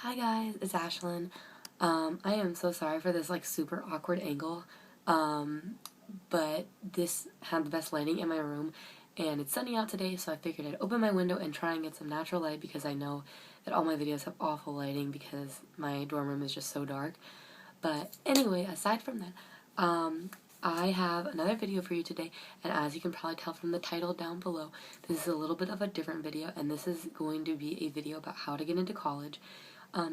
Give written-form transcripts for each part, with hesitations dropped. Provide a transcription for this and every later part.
Hi guys, it's Ashlyn. I am so sorry for this like super awkward angle, um, but this had the best lighting in my room, and it's sunny out today, so I figured I'd open my window and try and get some natural light because I know that all my videos have awful lighting because my dorm room is just so dark. But anyway, aside from that, I have another video for you today, and as you can probably tell from the title down below, this is a little bit of a different video, and this is going to be a video about how to get into college.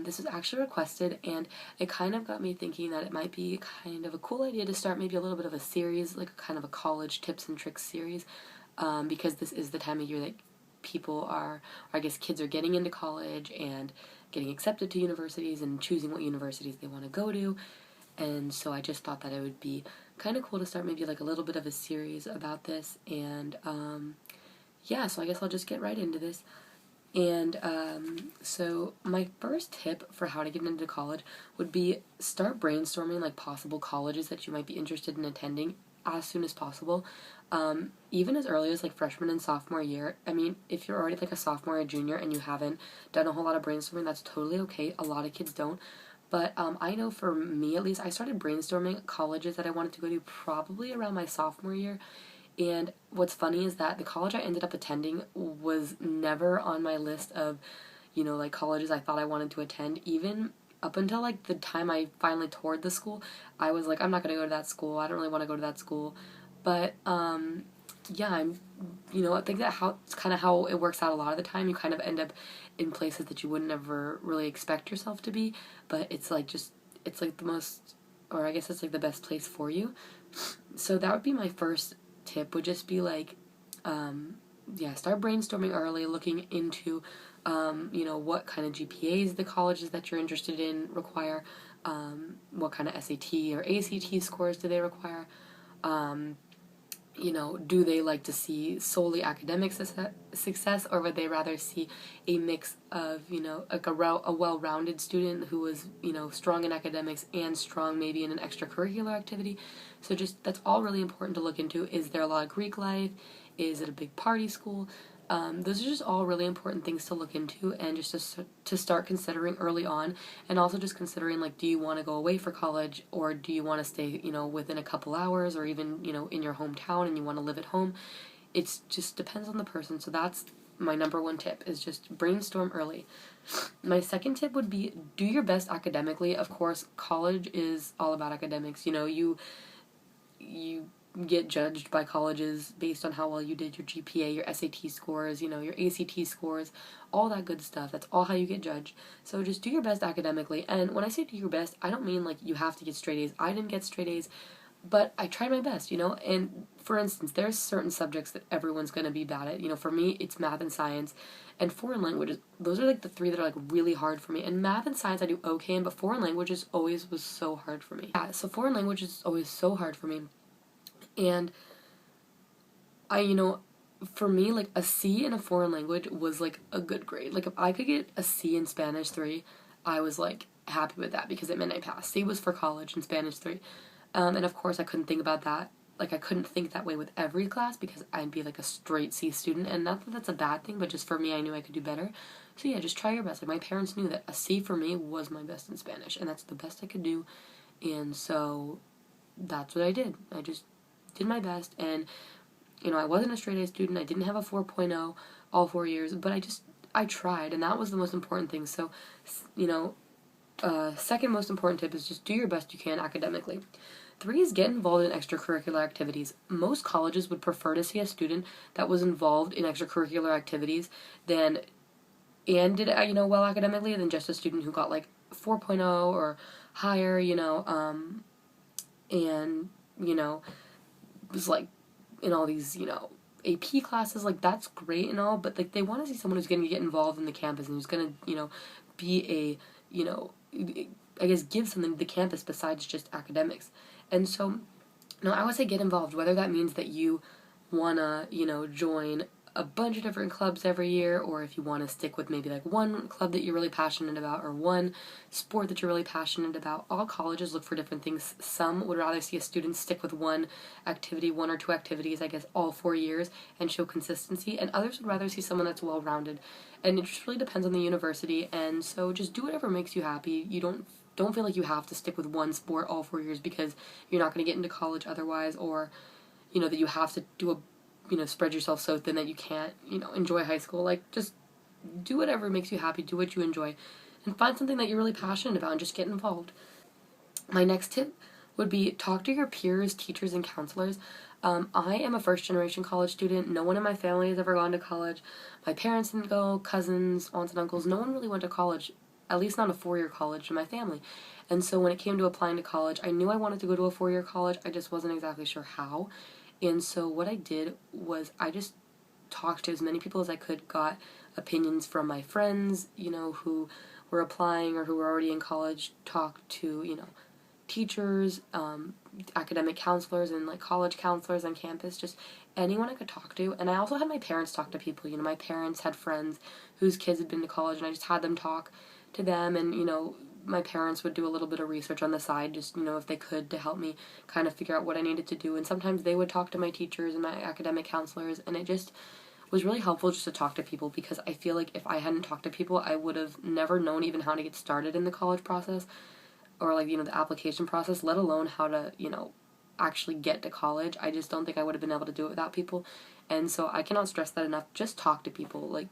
This was actually requested, and it kind of got me thinking that it might be kind of a cool idea to start maybe a little bit of a series, like kind of a college tips and tricks series, because this is the time of year that people are, or I guess kids are getting into college and getting accepted to universities and choosing what universities they want to go to. And so I just thought that it would be kind of cool to start maybe like a little bit of a series about this. And yeah, so I guess I'll just get right into this. And so my first tip for how to get into college would be start brainstorming like possible colleges that you might be interested in attending as soon as possible. Even as early as like freshman and sophomore year. I mean, if you're already like a sophomore or junior and you haven't done a whole lot of brainstorming, that's totally okay. A lot of kids don't. But I know for me at least, I started brainstorming colleges that I wanted to go to probably around my sophomore year. And what's funny is that the college I ended up attending was never on my list of, like colleges I thought I wanted to attend. Even up until like the time I finally toured the school, I was like, I'm not going to go to that school. I don't really want to go to that school. But yeah, I think that it's kind of how it works out a lot of the time. You kind of end up in places that you wouldn't ever really expect yourself to be, but it's like it's like the most, or I guess it's like the best place for you. So that would be my first tip, would just be like, yeah, start brainstorming early, looking into, what kind of GPAs the colleges that you're interested in require, what kind of SAT or ACT scores do they require, do they like to see solely academic success, or would they rather see a mix of, like a well-rounded student who was, strong in academics and strong maybe in an extracurricular activity? So just, that's all really important to look into. Is there a lot of Greek life? Is it a big party school? Those are just all really important things to look into and just to start considering early on, and also just considering like, do you want to go away for college, or do you want to stay within a couple hours, or even in your hometown and you want to live at home. It just depends on the person. So that's my number one tip, is just brainstorm early. My second tip would be do your best academically. Of course, college is all about academics. You get judged by colleges based on how well you did your GPA, your SAT scores, your ACT scores, all that good stuff. That's all how you get judged. So just do your best academically. And when I say do your best, I don't mean like you have to get straight A's. I didn't get straight A's, but I tried my best, And for instance, there's certain subjects that everyone's going to be bad at. For me, it's math and science and foreign languages. Those are like the three that are like really hard for me. And math and science I do okay in, but foreign languages always was so hard for me. Yeah, so foreign languages is always so hard for me. And for me, like a C in a foreign language was like a good grade. Like if I could get a C in Spanish 3, I was like happy with that because it meant I passed. C was for college and Spanish 3. And of course I couldn't think about that. Like I couldn't think that way with every class because I'd be like a straight C student. And not that that's a bad thing, but just for me, I knew I could do better. So yeah, just try your best. Like my parents knew that a C for me was my best in Spanish, and that's the best I could do. And so that's what I did. I just did my best, and I wasn't a straight A student. I didn't have a 4.0 all 4 years, but I tried, and that was the most important thing. So, second most important tip is just do your best you can academically. 3 is get involved in extracurricular activities. Most colleges would prefer to see a student that was involved in extracurricular activities and did well academically, than just a student who got like 4.0 or higher, and was like in all these, AP classes. Like that's great and all, but like they want to see someone who's going to get involved in the campus and who's going to, be I guess give something to the campus besides just academics. And so, I would say get involved, whether that means that you want to, join a bunch of different clubs every year, or if you want to stick with maybe like one club that you're really passionate about or one sport that you're really passionate about. All colleges look for different things. Some would rather see a student stick with one activity, one or two activities, I guess, all 4 years and show consistency, and others would rather see someone that's well-rounded. And it just really depends on the university, and so just do whatever makes you happy. You don't feel like you have to stick with one sport all 4 years because you're not going to get into college otherwise, or that you have to do spread yourself so thin that you can't, enjoy high school. Like, just do whatever makes you happy, do what you enjoy, and find something that you're really passionate about and just get involved. My next tip would be talk to your peers, teachers, and counselors. I am a first-generation college student. No one in my family has ever gone to college. My parents didn't go, cousins, aunts, and uncles. No one really went to college, at least not a 4-year college in my family. And so when it came to applying to college, I knew I wanted to go to a 4-year college. I just wasn't exactly sure how. And so what I did was I just talked to as many people as I could, got opinions from my friends, who were applying or who were already in college, talked to, teachers, academic counselors, and like college counselors on campus, just anyone I could talk to. And I also had my parents talk to people. My parents had friends whose kids had been to college, and I just had them talk to them, and my parents would do a little bit of research on the side, just, if they could, to help me kind of figure out what I needed to do. And sometimes they would talk to my teachers and my academic counselors, and it just was really helpful just to talk to people, because I feel like if I hadn't talked to people, I would have never known even how to get started in the college process, or like, the application process, let alone how to, actually get to college. I just don't think I would have been able to do it without people. And so I cannot stress that enough. Just talk to people. Like,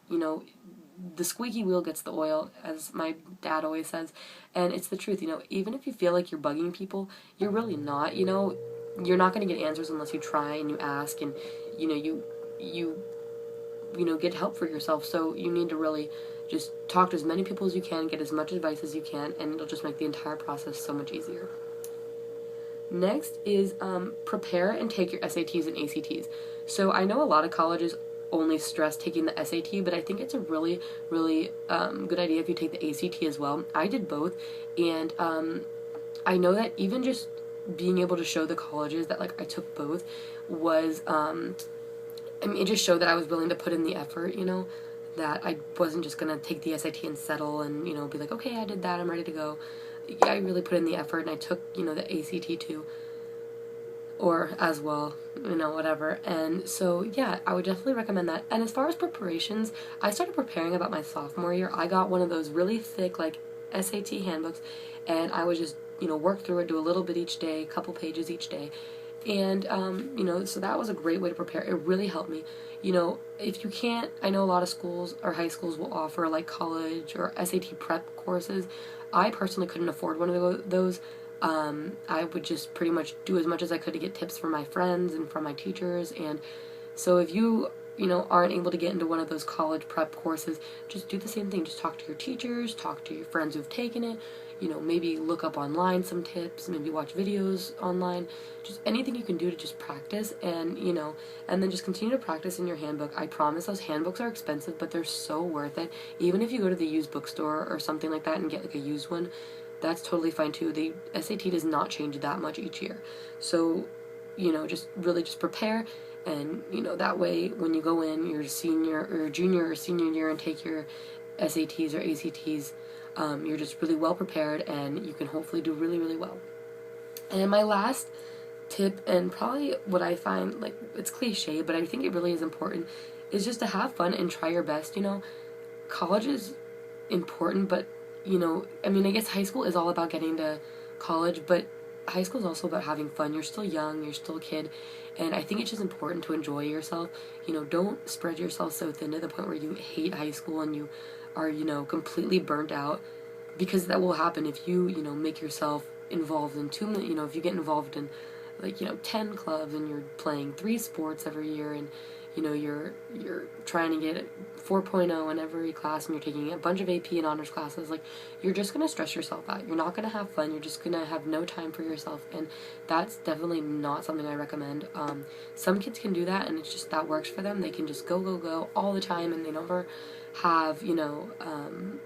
the squeaky wheel gets the oil, as my dad always says, and it's the truth. Even if you feel like you're bugging people, you're really not. You're not going to get answers unless you try and you ask, and you get help for yourself. So you need to really just talk to as many people as you can, get as much advice as you can, and it'll just make the entire process so much easier. Next is prepare and take your SATs and ACTs. So I know a lot of colleges only stress taking the SAT, but I think it's a really, really good idea if you take the ACT as well. I did both, and I know that even just being able to show the colleges that like I took both was, it just showed that I was willing to put in the effort, that I wasn't just gonna take the SAT and settle and, be like, okay, I did that, I'm ready to go. I really put in the effort, and I took, the ACT too, or as well, whatever. And so, yeah, I would definitely recommend that. And as far as preparations, I started preparing about my sophomore year. I got one of those really thick, like, SAT handbooks, and I would just, work through it, do a little bit each day, a couple pages each day. And, so that was a great way to prepare. It really helped me. If you can't, I know a lot of schools or high schools will offer, like, college or SAT prep courses. I personally couldn't afford one of those. I would just pretty much do as much as I could to get tips from my friends and from my teachers. And so if you aren't able to get into one of those college prep courses, just do the same thing. Just talk to your teachers, talk to your friends who've taken it, maybe look up online some tips, maybe watch videos online, just anything you can do to just practice, and, and then just continue to practice in your handbook. I promise those handbooks are expensive, but they're so worth it. Even if you go to the used bookstore or something like that and get like a used one, that's totally fine too. The SAT does not change that much each year. So, just really just prepare, and, that way when you go in your senior or junior or senior year and take your SATs or ACTs, you're just really well prepared, and you can hopefully do really, really well. And my last tip, and probably what I find, like, it's cliche, but I think it really is important, is just to have fun and try your best. College is important, but I guess high school is all about getting to college, but high school is also about having fun. You're still young, you're still a kid, and I think it's just important to enjoy yourself. Don't spread yourself so thin to the point where you hate high school and you are, completely burnt out, because that will happen if you, make yourself involved in too many, if you get involved in, like, 10 clubs, and you're playing 3 sports every year, and, you're trying to get 4.0 in every class, and you're taking a bunch of AP and honors classes. Like, you're just going to stress yourself out. You're not going to have fun. You're just going to have no time for yourself, and that's definitely not something I recommend. Some kids can do that, and it's just, that works for them. They can just go all the time, and they never have, an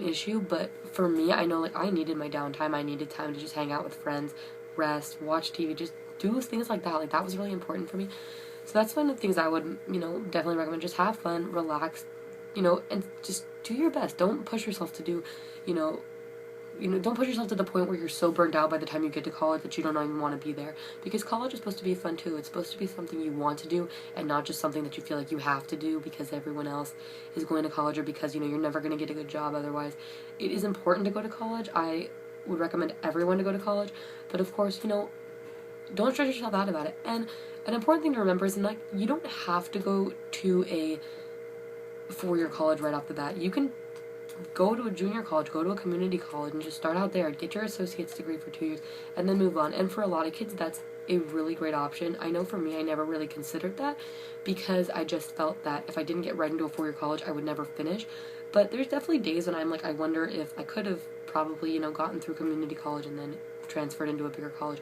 issue. But for me, I know, like, I needed my downtime. I needed time to just hang out with friends, rest, watch TV, just do things like that. Like, that was really important for me. So that's one of the things I would, definitely recommend. Just have fun, relax, and just do your best. Don't push yourself to do, you know, don't push yourself to the point where you're so burned out by the time you get to college that you don't even want to be there. Because college is supposed to be fun too. It's supposed to be something you want to do and not just something that you feel like you have to do because everyone else is going to college or because, you're never going to get a good job otherwise. It is important to go to college. I would recommend everyone to go to college. But of course, don't stress yourself out about it. And an important thing to remember is, like, you don't have to go to a four-year college right off the bat. You can go to a junior college, go to a community college, and just start out there, get your associate's degree for 2 years, and then move on. And for a lot of kids, that's a really great option. I know for me, I never really considered that because I just felt that if I didn't get right into a four-year college, I would never finish. But there's definitely days when I'm like, I wonder if I could have probably, gotten through community college and then transferred into a bigger college.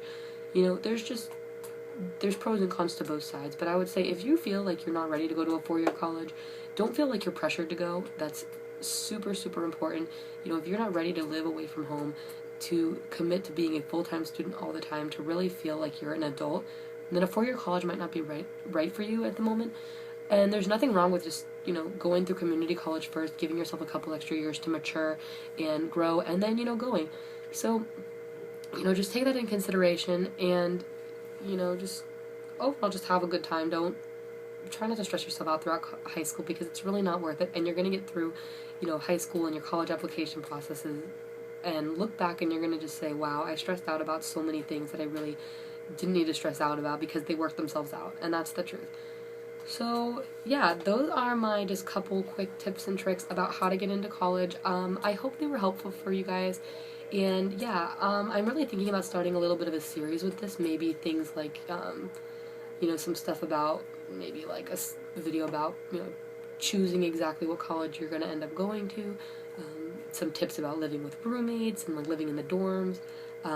There's pros and cons to both sides. But I would say if you feel like you're not ready to go to a four-year college, don't feel like you're pressured to go. That's super, super important. If you're not ready to live away from home, to commit to being a full-time student all the time, to really feel like you're an adult, then a four-year college might not be right for you at the moment. And there's nothing wrong with just, going through community college first, giving yourself a couple extra years to mature and grow, and then, going. So, just take that in consideration and, just overall just have a good time. Don't try not to stress yourself out throughout high school because it's really not worth it. And you're going to get through, high school and your college application processes and look back and you're going to just say, wow, I stressed out about so many things that I really didn't need to stress out about because they worked themselves out. And that's the truth. So, yeah, those are my just couple quick tips and tricks about how to get into college. I hope they were helpful for you guys. And, yeah, I'm really thinking about starting a little bit of a series with this. Maybe things like, some stuff about maybe like a video about, choosing exactly what college you're going to end up going to. Some tips about living with roommates and like living in the dorms.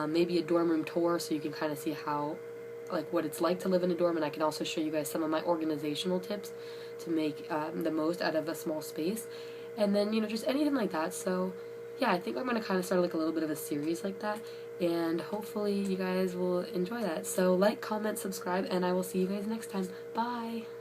Maybe a dorm room tour so you can kind of see how, like, what it's like to live in a dorm. And I can also show you guys some of my organizational tips to make the most out of a small space. And then, just anything like that. So, yeah, I think I'm going to kind of start like a little bit of a series like that. And hopefully you guys will enjoy that. So like, comment, subscribe, and I will see you guys next time. Bye!